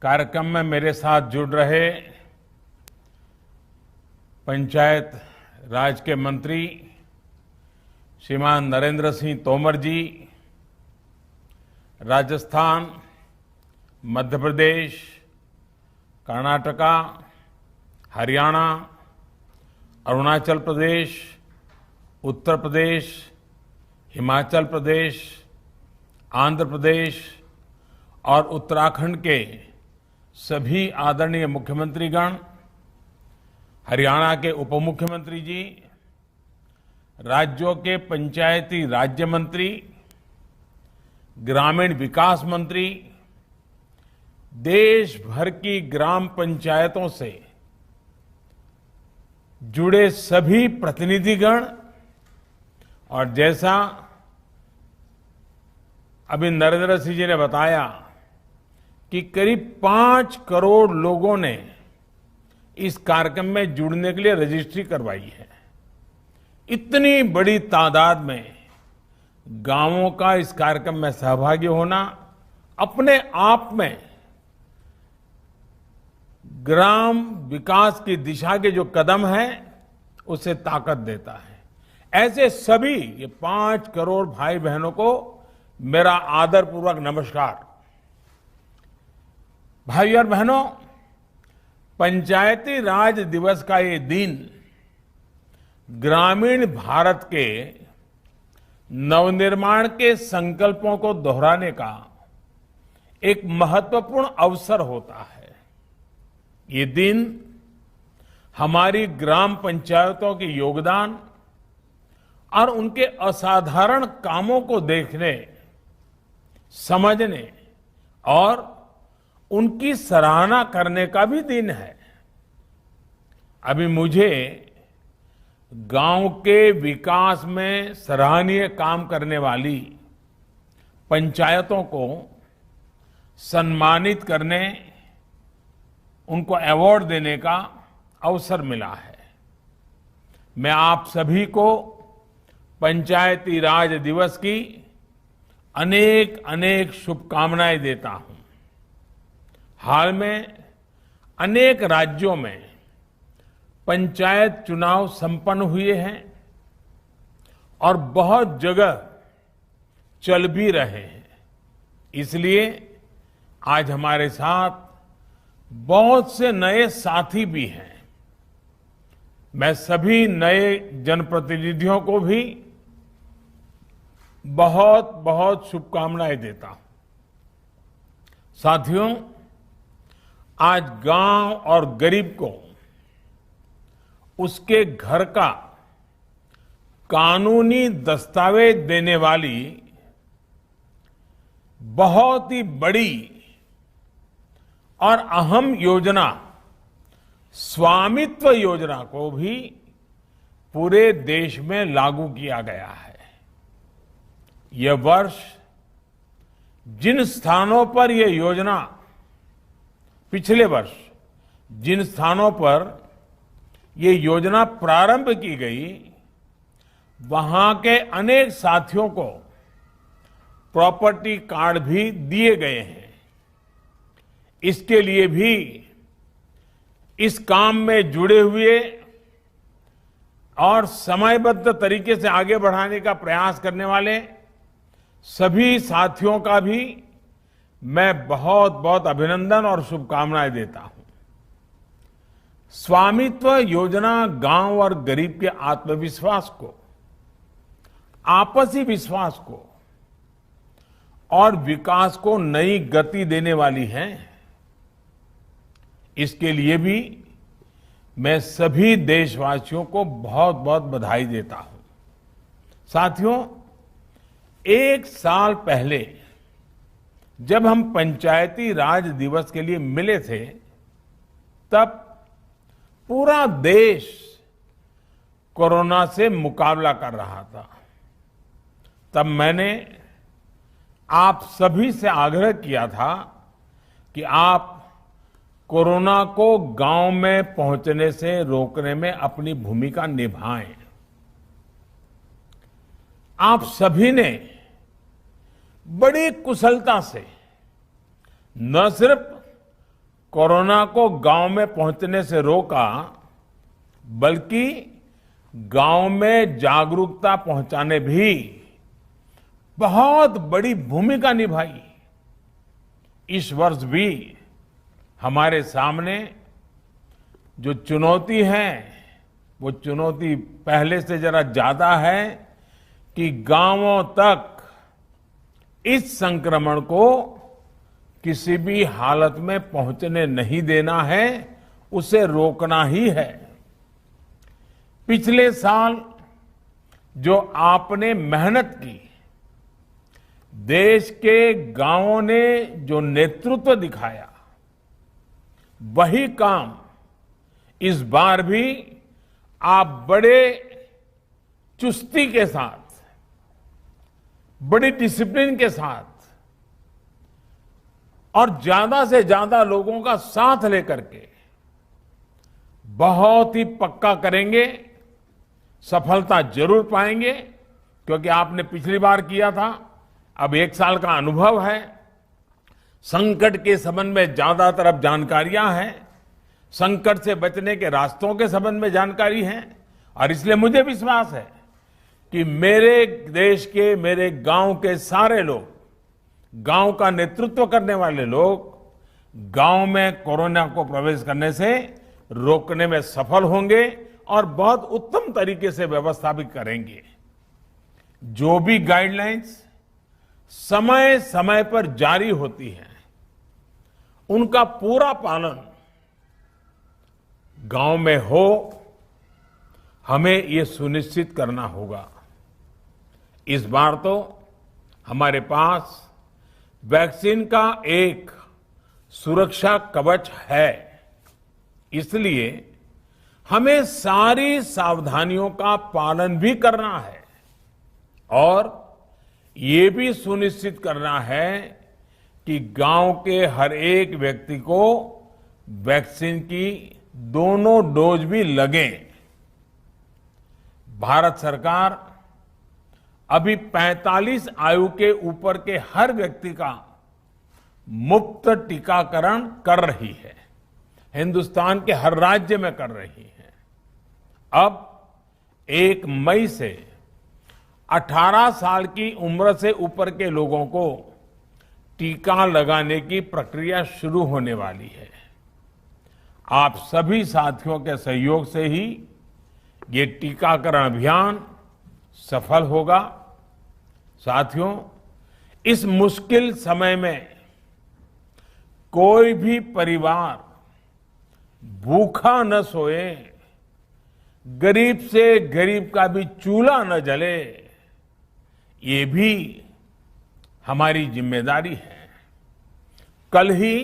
कार्यक्रम में मेरे साथ जुड़ रहे पंचायत राज के मंत्री श्रीमान नरेंद्र सिंह तोमर जी, राजस्थान, मध्य प्रदेश, कर्नाटका, हरियाणा, अरुणाचल प्रदेश, उत्तर प्रदेश, हिमाचल प्रदेश, आंध्र प्रदेश और उत्तराखंड के सभी आदरणीय मुख्यमंत्रीगण, हरियाणा के उप मुख्यमंत्री जी, राज्यों के पंचायती राज्य मंत्री, ग्रामीण विकास मंत्री, देश भर की ग्राम पंचायतों से जुड़े सभी प्रतिनिधिगण और जैसा अभी नरेंद्र सिंह जी ने बताया कि करीब 5 करोड़ लोगों ने इस कार्यक्रम में जुड़ने के लिए रजिस्ट्री करवाई है। इतनी बड़ी तादाद में गांवों का इस कार्यक्रम में सहभागी होना अपने आप में ग्राम विकास की दिशा के जो कदम हैं उसे ताकत देता है। ऐसे सभी ये 5 करोड़ भाई बहनों को मेरा आदरपूर्वक नमस्कार। भाई और बहनों, पंचायती राज दिवस का ये दिन ग्रामीण भारत के नवनिर्माण के संकल्पों को दोहराने का एक महत्वपूर्ण अवसर होता है। ये दिन हमारी ग्राम पंचायतों के योगदान और उनके असाधारण कामों को देखने, समझने और उनकी सराहना करने का भी दिन है। अभी मुझे गांव के विकास में सराहनीय काम करने वाली पंचायतों को सम्मानित करने, उनको अवार्ड देने का अवसर मिला है। मैं आप सभी को पंचायती राज दिवस की अनेक अनेक शुभकामनाएं देता हूं। हाल में अनेक राज्यों में पंचायत चुनाव संपन्न हुए हैं और बहुत जगह चल भी रहे हैं। इसलिए आज हमारे साथ बहुत से नए साथी भी हैं। मैं सभी नए जनप्रतिनिधियों को भी बहुत बहुत शुभकामनाएं देता हूं। साथियों, आज गांव और गरीब को उसके घर का कानूनी दस्तावेज देने वाली बहुत ही बड़ी और अहम योजना स्वामित्व योजना को भी पूरे देश में लागू किया गया है। यह वर्ष जिन स्थानों पर यह योजना, पिछले वर्ष जिन स्थानों पर यह योजना प्रारंभ की गई, वहां के अनेक साथियों को प्रॉपर्टी कार्ड भी दिए गए हैं। इसके लिए भी इस काम में जुड़े हुए और समयबद्ध तरीके से आगे बढ़ाने का प्रयास करने वाले सभी साथियों का भी मैं बहुत बहुत अभिनंदन और शुभकामनाएं देता हूं। स्वामित्व योजना गांव और गरीब के आत्मविश्वास को, आपसी विश्वास को और विकास को नई गति देने वाली है। इसके लिए भी मैं सभी देशवासियों को बहुत बहुत बधाई देता हूं। साथियों, 1 साल पहले जब हम पंचायती राज दिवस के लिए मिले थे, तब पूरा देश कोरोना से मुकाबला कर रहा था। तब मैंने आप सभी से आग्रह किया था कि आप कोरोना को गांव में पहुंचने से रोकने में अपनी भूमिका निभाएं। आप सभी ने बड़ी कुशलता से न सिर्फ कोरोना को गांव में पहुंचने से रोका, बल्कि गांव में जागरूकता पहुंचाने भी बहुत बड़ी भूमिका निभाई। इस वर्ष भी हमारे सामने जो चुनौती है, वो चुनौती पहले से जरा ज्यादा है कि गांवों तक इस संक्रमण को किसी भी हालत में पहुंचने नहीं देना है, उसे रोकना ही है। पिछले साल जो आपने मेहनत की, देश के गांवों ने जो नेतृत्व दिखाया, वही काम इस बार भी आप बड़े चुस्ती के साथ, बड़ी डिसिप्लिन के साथ और ज्यादा से ज्यादा लोगों का साथ लेकर के बहुत ही पक्का करेंगे। सफलता जरूर पाएंगे, क्योंकि आपने पिछली बार किया था, अब 1 साल का अनुभव है। संकट के संबंध में ज्यादातर अब जानकारियां हैं, संकट से बचने के रास्तों के संबंध में जानकारी है, और इसलिए मुझे विश्वास है कि मेरे देश के, मेरे गांव के सारे लोग, गांव का नेतृत्व करने वाले लोग गांव में कोरोना को प्रवेश करने से रोकने में सफल होंगे और बहुत उत्तम तरीके से व्यवस्था भी करेंगे। जो भी गाइडलाइंस समय समय पर जारी होती हैं, उनका पूरा पालन गांव में हो, हमें ये सुनिश्चित करना होगा। इस बार तो हमारे पास वैक्सीन का एक सुरक्षा कवच है, इसलिए हमें सारी सावधानियों का पालन भी करना है और ये भी सुनिश्चित करना है कि गांव के हर एक व्यक्ति को वैक्सीन की दोनों डोज भी लगें। भारत सरकार अभी 45 आयु के ऊपर के हर व्यक्ति का मुफ्त टीकाकरण कर रही है, हिंदुस्तान के हर राज्य में कर रही है। अब 1 मई से 18 साल की उम्र से ऊपर के लोगों को टीका लगाने की प्रक्रिया शुरू होने वाली है। आप सभी साथियों के सहयोग से ही ये टीकाकरण अभियान सफल होगा। साथियों, इस मुश्किल समय में कोई भी परिवार भूखा न सोए, गरीब से गरीब का भी चूल्हा न जले, ये भी हमारी जिम्मेदारी है। कल ही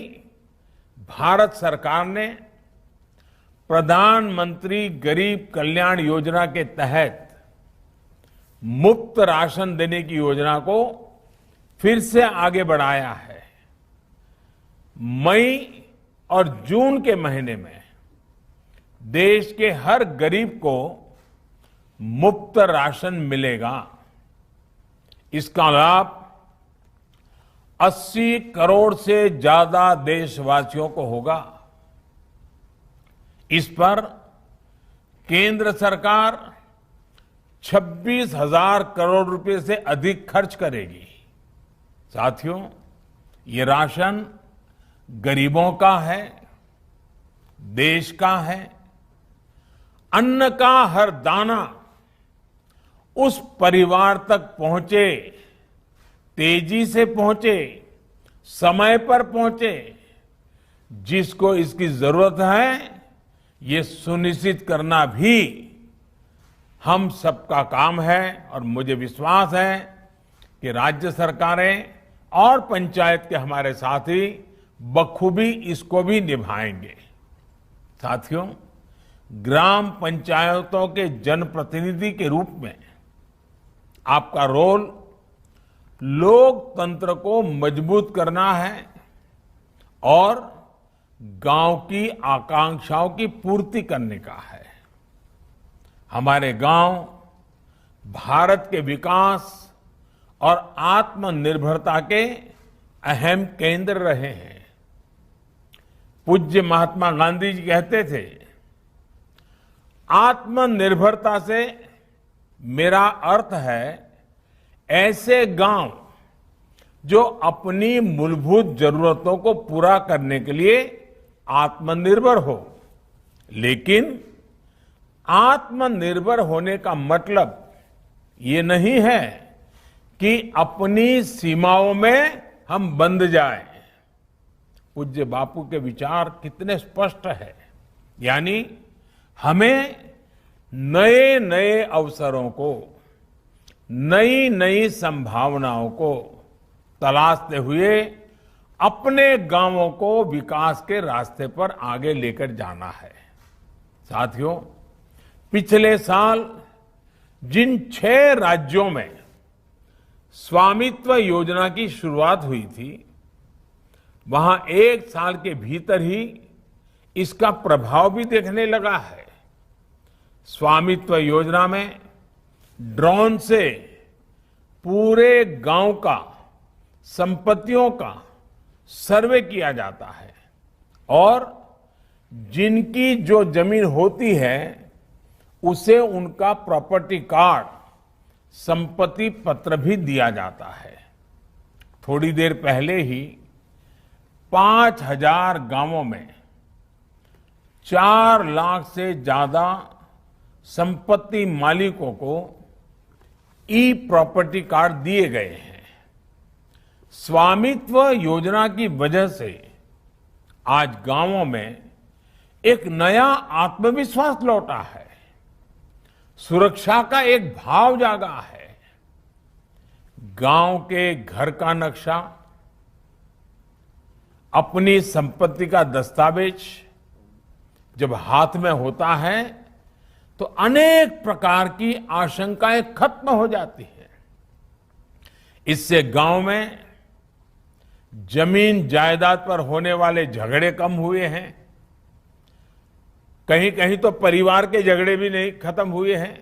भारत सरकार ने प्रधानमंत्री गरीब कल्याण योजना के तहत मुफ्त राशन देने की योजना को फिर से आगे बढ़ाया है। मई और जून के महीने में देश के हर गरीब को मुफ्त राशन मिलेगा। इसका लाभ 80 करोड़ से ज्यादा देशवासियों को होगा। इस पर केंद्र सरकार 26,000 करोड़ रुपए से अधिक खर्च करेगी। साथियों, ये राशन गरीबों का है, देश का है। अन्न का हर दाना उस परिवार तक पहुंचे, तेजी से पहुंचे, समय पर पहुंचे, जिसको इसकी जरूरत है, ये सुनिश्चित करना भी हम सबका काम है। और मुझे विश्वास है कि राज्य सरकारें और पंचायत के हमारे साथी बखूबी इसको भी निभाएंगे। साथियों, ग्राम पंचायतों के जनप्रतिनिधि के रूप में आपका रोल लोकतंत्र को मजबूत करना है और गांव की आकांक्षाओं की पूर्ति करने का है। हमारे गांव भारत के विकास और आत्मनिर्भरता के अहम केंद्र रहे हैं। पूज्य महात्मा गांधी जी कहते थे, आत्मनिर्भरता से मेरा अर्थ है ऐसे गांव जो अपनी मूलभूत जरूरतों को पूरा करने के लिए आत्मनिर्भर हो। लेकिन आत्मनिर्भर होने का मतलब ये नहीं है कि अपनी सीमाओं में हम बंध जाएं। पूज्य बापू के विचार कितने स्पष्ट है। यानी हमें नए नए अवसरों को, नई नई संभावनाओं को तलाशते हुए अपने गांवों को विकास के रास्ते पर आगे लेकर जाना है। साथियों, पिछले साल जिन 6 राज्यों में स्वामित्व योजना की शुरुआत हुई थी, वहां 1 साल के भीतर ही इसका प्रभाव भी देखने लगा है। स्वामित्व योजना में ड्रोन से पूरे गांव का, संपत्तियों का सर्वे किया जाता है और जिनकी जो जमीन होती है उसे उनका प्रॉपर्टी कार्ड, संपत्ति पत्र भी दिया जाता है। थोड़ी देर पहले ही 5,000 गांवों में 4 लाख से ज्यादा संपत्ति मालिकों को ई प्रॉपर्टी कार्ड दिए गए हैं। स्वामित्व योजना की वजह से आज गांवों में एक नया आत्मविश्वास लौटा है, सुरक्षा का एक भाव जागा है। गांव के घर का नक्शा, अपनी संपत्ति का दस्तावेज जब हाथ में होता है तो अनेक प्रकार की आशंकाएं खत्म हो जाती हैं। इससे गांव में जमीन जायदाद पर होने वाले झगड़े कम हुए हैं। कहीं कहीं तो परिवार के झगड़े भी नहीं खत्म हुए हैं।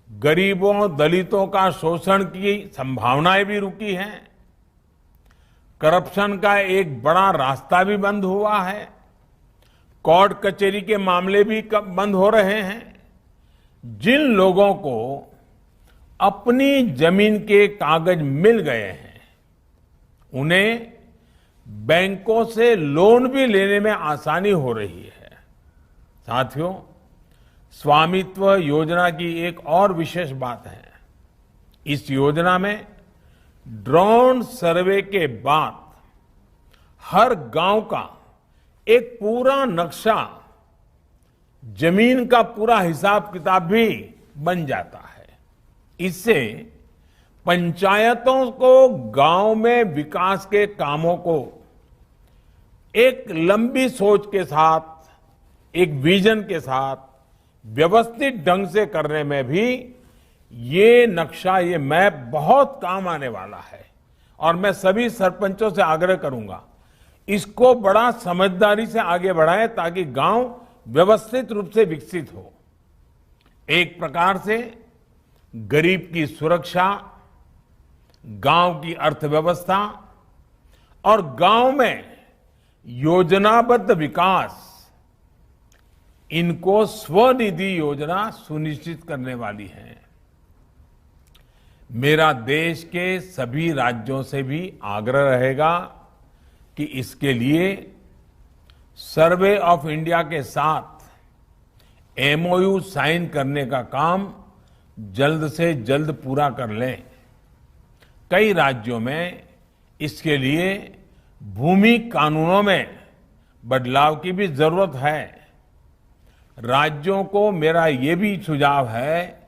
गरीबों, दलितों का शोषण की संभावनाएं भी रुकी हैं। करप्शन का एक बड़ा रास्ता भी बंद हुआ है। कोर्ट कचहरी के मामले भी बंद हो रहे हैं। जिन लोगों को अपनी जमीन के कागज मिल गए हैं, उन्हें बैंकों से लोन भी लेने में आसानी हो रही है। साथियों, स्वामित्व योजना की एक और विशेष बात है। इस योजना में ड्रोन सर्वे के बाद हर गांव का एक पूरा नक्शा, जमीन का पूरा हिसाब किताब भी बन जाता है। इससे पंचायतों को गांव में विकास के कामों को एक लंबी सोच के साथ, एक विजन के साथ व्यवस्थित ढंग से करने में भी ये नक्शा, ये मैप बहुत काम आने वाला है। और मैं सभी सरपंचों से आग्रह करूंगा, इसको बड़ा समझदारी से आगे बढ़ाएं ताकि गांव व्यवस्थित रूप से विकसित हो। एक प्रकार से गरीब की सुरक्षा, गांव की अर्थव्यवस्था और गांव में योजनाबद्ध विकास, इनको स्वनिधि योजना सुनिश्चित करने वाली है। मेरा देश के सभी राज्यों से भी आग्रह रहेगा कि इसके लिए सर्वे ऑफ इंडिया के साथ एमओयू साइन करने का काम जल्द से जल्द पूरा कर लें। कई राज्यों में इसके लिए भूमि कानूनों में बदलाव की भी जरूरत है। राज्यों को मेरा ये भी सुझाव है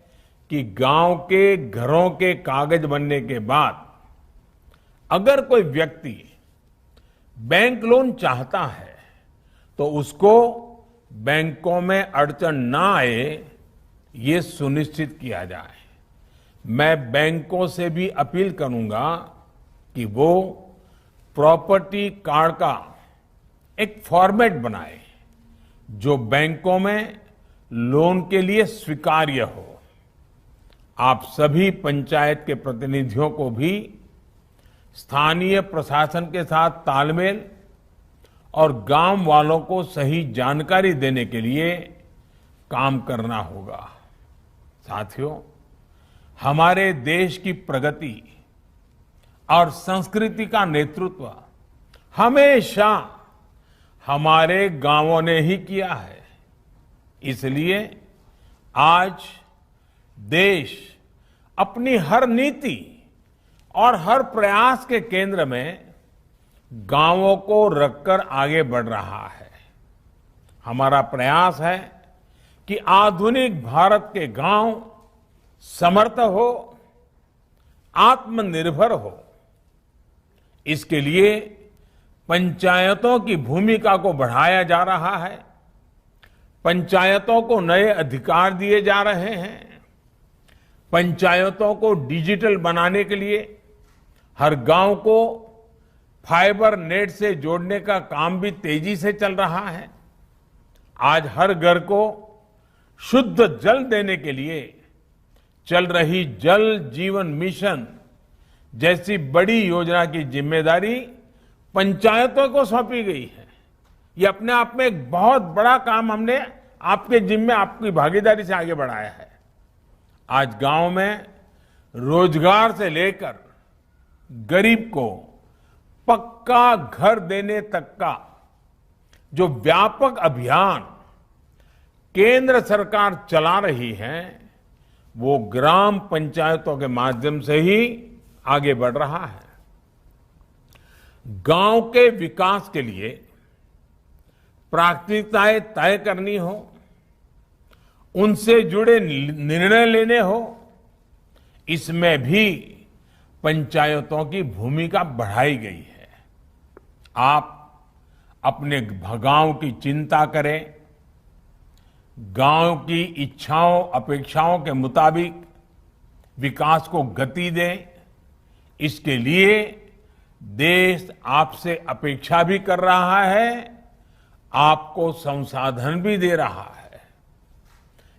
कि गांव के घरों के कागज बनने के बाद अगर कोई व्यक्ति बैंक लोन चाहता है तो उसको बैंकों में अड़चन ना आए, ये सुनिश्चित किया जाए। मैं बैंकों से भी अपील करूंगा कि वो प्रॉपर्टी कार्ड का एक फॉर्मेट बनाए जो बैंकों में लोन के लिए स्वीकार्य हो। आप सभी पंचायत के प्रतिनिधियों को भी स्थानीय प्रशासन के साथ तालमेल और गांव वालों को सही जानकारी देने के लिए काम करना होगा। साथियों, हमारे देश की प्रगति और संस्कृति का नेतृत्व हमेशा हमारे गांवों ने ही किया है। इसलिए आज देश अपनी हर नीति और हर प्रयास के केंद्र में गांवों को रखकर आगे बढ़ रहा है। हमारा प्रयास है कि आधुनिक भारत के गांव समर्थ हो, आत्मनिर्भर हो। इसके लिए पंचायतों की भूमिका को बढ़ाया जा रहा है। पंचायतों को नए अधिकार दिए जा रहे हैं। पंचायतों को डिजिटल बनाने के लिए हर गांव को फाइबर नेट से जोड़ने का काम भी तेजी से चल रहा है। आज हर घर को शुद्ध जल देने के लिए चल रही जल जीवन मिशन जैसी बड़ी योजना की जिम्मेदारी पंचायतों को सौंपी गई है। ये अपने आप में एक बहुत बड़ा काम हमने आपके जिम्मे आपकी भागीदारी से आगे बढ़ाया है। आज गांव में रोजगार से लेकर गरीब को पक्का घर देने तक का जो व्यापक अभियान केंद्र सरकार चला रही है, वो ग्राम पंचायतों के माध्यम से ही आगे बढ़ रहा है। गांव के विकास के लिए प्राथमिकताएं तय करनी हो, उनसे जुड़े निर्णय लेने हो, इसमें भी पंचायतों की भूमिका बढ़ाई गई है। आप अपने गांव की चिंता करें, गांव की इच्छाओं अपेक्षाओं के मुताबिक विकास को गति दें। इसके लिए देश आपसे अपेक्षा भी कर रहा है, आपको संसाधन भी दे रहा है।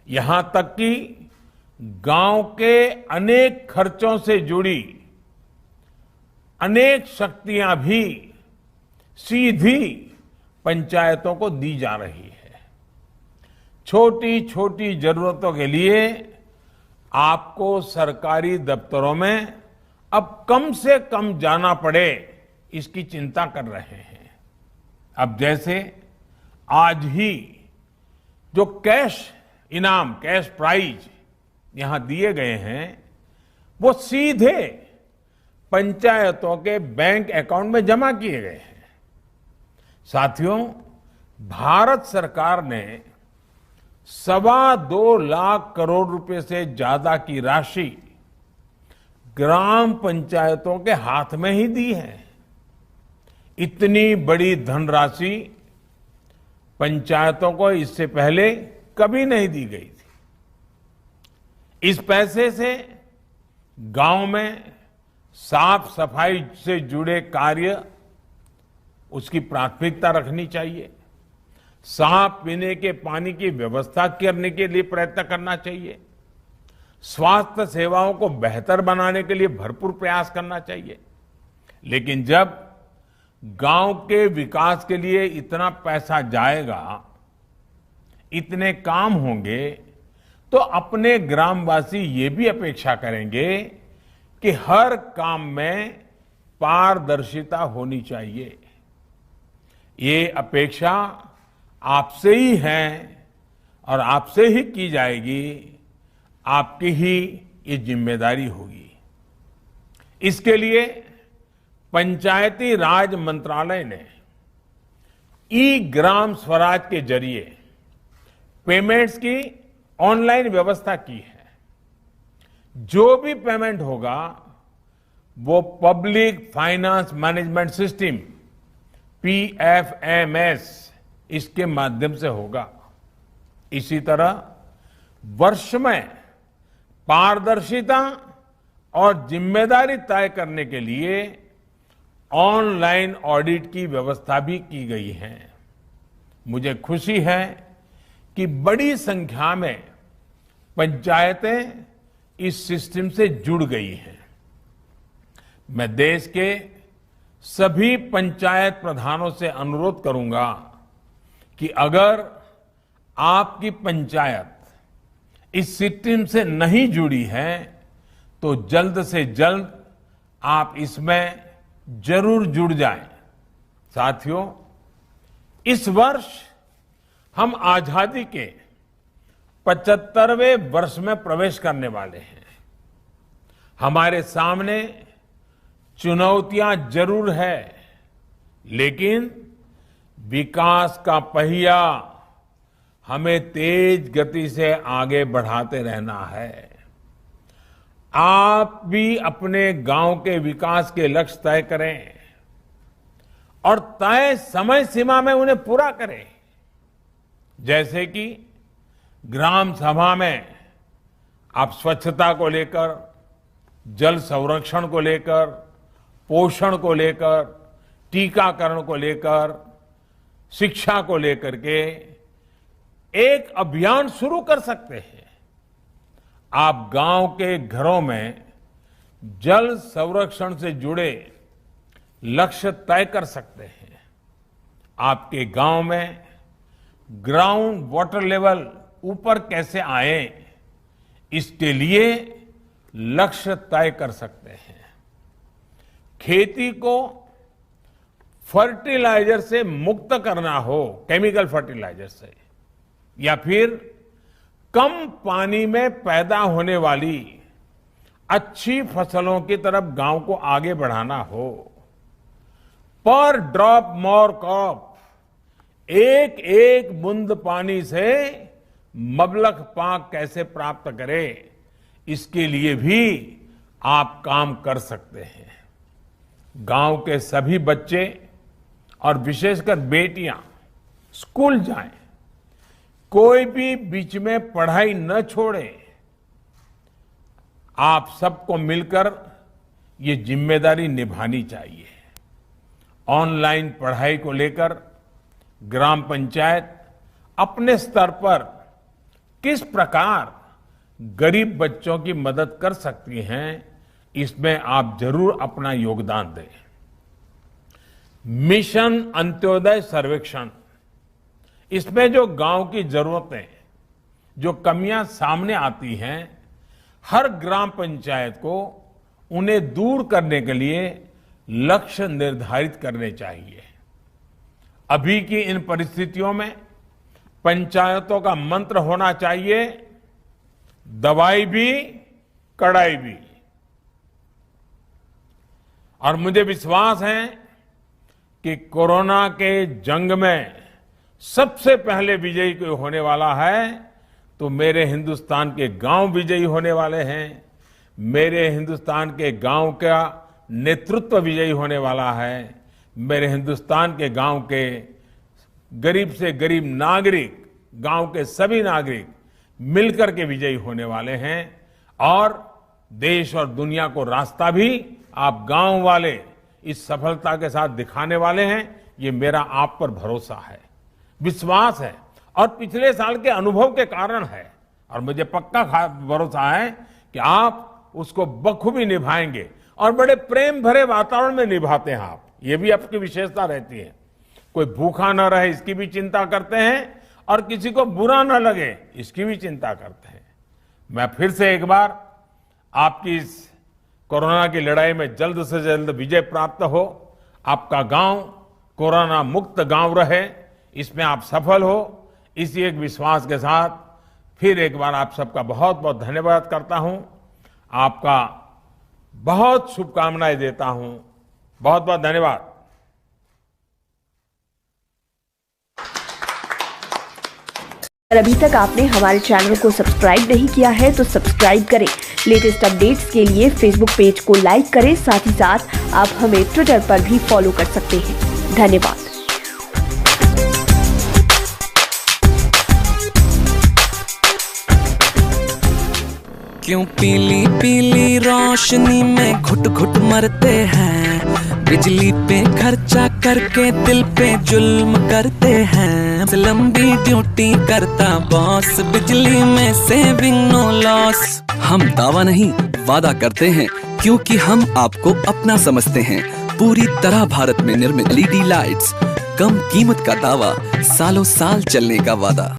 यहां तक कि गांव के अनेक खर्चों से जुड़ी अनेक शक्तियां भी सीधी पंचायतों को दी जा रही है। छोटी छोटी जरूरतों के लिए आपको सरकारी दफ्तरों में अब कम से कम जाना पड़े, इसकी चिंता कर रहे हैं। अब जैसे आज ही जो कैश इनाम, कैश प्राइज यहां दिए गए हैं, वो सीधे पंचायतों के बैंक अकाउंट में जमा किए गए हैं। साथियों, भारत सरकार ने 2.25 लाख करोड़ रुपए से ज्यादा की राशि ग्राम पंचायतों के हाथ में ही दी है। इतनी बड़ी धनराशि पंचायतों को इससे पहले कभी नहीं दी गई थी। इस पैसे से गांव में साफ सफाई से जुड़े कार्य, उसकी प्राथमिकता रखनी चाहिए। साफ पीने के पानी की व्यवस्था करने के लिए प्रयत्न करना चाहिए। स्वास्थ्य सेवाओं को बेहतर बनाने के लिए भरपूर प्रयास करना चाहिए। लेकिन जब गांव के विकास के लिए इतना पैसा जाएगा, इतने काम होंगे, तो अपने ग्रामवासी ये भी अपेक्षा करेंगे कि हर काम में पारदर्शिता होनी चाहिए। ये अपेक्षा आपसे ही है और आपसे ही की जाएगी। आपकी ही ये जिम्मेदारी होगी। इसके लिए पंचायती राज मंत्रालय ने ई ग्राम स्वराज के जरिए पेमेंट्स की ऑनलाइन व्यवस्था की है। जो भी पेमेंट होगा वो public finance management system PFMS इसके माध्यम से होगा। इसी तरह वर्ष में पारदर्शिता और जिम्मेदारी तय करने के लिए ऑनलाइन ऑडिट की व्यवस्था भी की गई है। मुझे खुशी है कि बड़ी संख्या में पंचायतें इस सिस्टम से जुड़ गई हैं। मैं देश के सभी पंचायत प्रधानों से अनुरोध करूंगा कि अगर आपकी पंचायत इस सिस्टम से नहीं जुड़ी है तो जल्द से जल्द आप इसमें जरूर जुड़ जाएं। साथियों, इस वर्ष हम आजादी के 75वें वर्ष में प्रवेश करने वाले हैं। हमारे सामने चुनौतियां जरूर है, लेकिन विकास का पहिया हमें तेज गति से आगे बढ़ाते रहना है। आप भी अपने गांव के विकास के लक्ष्य तय करें और तय समय सीमा में उन्हें पूरा करें। जैसे कि ग्राम सभा में आप स्वच्छता को लेकर, जल संरक्षण को लेकर, पोषण को लेकर, टीकाकरण को लेकर, शिक्षा को लेकर के एक अभियान शुरू कर सकते हैं। आप गांव के घरों में जल संरक्षण से जुड़े लक्ष्य तय कर सकते हैं। आपके गांव में ग्राउंड वाटर लेवल ऊपर कैसे आए, इसके लिए लक्ष्य तय कर सकते हैं। खेती को फर्टिलाइजर से मुक्त करना हो, केमिकल फर्टिलाइजर से, या फिर कम पानी में पैदा होने वाली अच्छी फसलों की तरफ गांव को आगे बढ़ाना हो, पर ड्रॉप मोर क्रॉप, एक एक बूंद पानी से मबलख पाक कैसे प्राप्त करें, इसके लिए भी आप काम कर सकते हैं। गांव के सभी बच्चे और विशेषकर बेटियां स्कूल जाएं, कोई भी बीच में पढ़ाई न छोड़े। आप सबको मिलकर ये जिम्मेदारी निभानी चाहिए। ऑनलाइन पढ़ाई को लेकर ग्राम पंचायत अपने स्तर पर किस प्रकार गरीब बच्चों की मदद कर सकती हैं, इसमें आप जरूर अपना योगदान दें। मिशन अंत्योदय सर्वेक्षण, इसमें जो गांव की जरूरतें, जो कमियां सामने आती हैं, हर ग्राम पंचायत को उन्हें दूर करने के लिए लक्ष्य निर्धारित करने चाहिए। अभी की इन परिस्थितियों में पंचायतों का मंत्र होना चाहिए, दवाई भी कड़ाई भी। और मुझे विश्वास है कि कोरोना के जंग में सबसे पहले विजयी कोई होने वाला है तो मेरे हिंदुस्तान के गांव विजयी होने वाले हैं। मेरे हिंदुस्तान के गांव का नेतृत्व विजयी होने वाला है। मेरे हिंदुस्तान के गांव के गरीब से गरीब नागरिक, गांव के सभी नागरिक मिलकर के विजयी होने वाले हैं। और देश और दुनिया को रास्ता भी आप गांव वाले इस सफलता के साथ दिखाने वाले हैं। ये मेरा आप पर भरोसा है, विश्वास है और पिछले साल के अनुभव के कारण है। और मुझे पक्का भरोसा है कि आप उसको बखूबी निभाएंगे और बड़े प्रेम भरे वातावरण में निभाते हैं आप। ये भी आपकी विशेषता रहती है। कोई भूखा न रहे इसकी भी चिंता करते हैं और किसी को बुरा न लगे इसकी भी चिंता करते हैं। मैं फिर से एक बार आपकी इस कोरोना की लड़ाई में जल्द से जल्द विजय प्राप्त हो, आपका गांव कोरोना मुक्त गांव रहे, इसमें आप सफल हो, इसी एक विश्वास के साथ फिर एक बार आप सबका बहुत बहुत धन्यवाद करता हूं। आपका बहुत शुभकामनाएं देता हूं। बहुत बहुत धन्यवाद। अगर अभी तक आपने हमारे चैनल को सब्सक्राइब नहीं किया है तो सब्सक्राइब करें। लेटेस्ट अपडेट्स के लिए फेसबुक पेज को लाइक करें। साथ ही साथ आप हमें ट्विटर पर भी फॉलो कर सकते हैं। धन्यवाद। क्यों पीली पीली रोशनी में घुट घुट मरते हैं, बिजली पे खर्चा करके दिल पे जुल्म करते हैं। लंबी ड्यूटी करता बॉस, बिजली में सेविंग नो लॉस। हम दावा नहीं वादा करते हैं क्योंकि हम आपको अपना समझते हैं। पूरी तरह भारत में निर्मित LED लाइट्स, कम कीमत का दावा, सालों साल चलने का वादा।